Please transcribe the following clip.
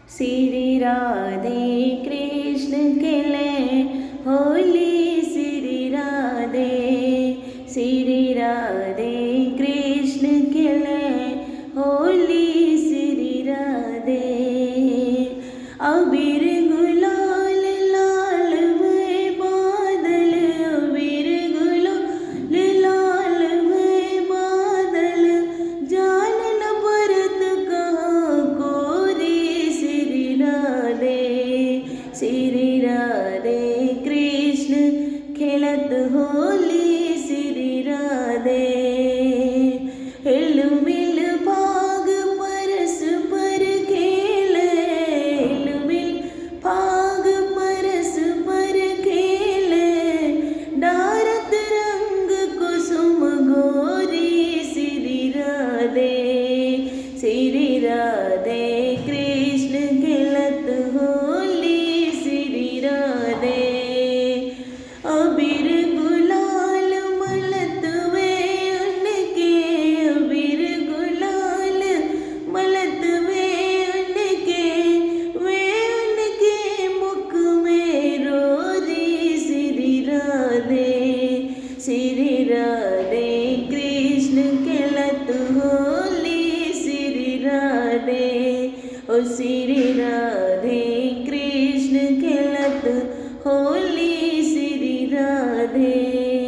श्री राधे कृष्ण खेले होली श्री राधे कृष्ण खेले होली श्री राधे अबीर गुलाल लाल में बादल अबीर गुलाल लाल में बादल जान न परत कहाँ कोरी श्री राधे कृष्ण खेलत होली श्री राधे हिल मिल भाग परस्पर खेले हिल मिल भाग परस्पर खेले डारत रंग कुसुम गोरी श्री राधे कृष्ण खेलत होली श्री राधे अबीर गुलाल मलत वे उनके अबीर गुलाल मलत वे उनके मुख में रोरी श्री राधे कृष्ण खेलत होली श्री राधे ओ श्री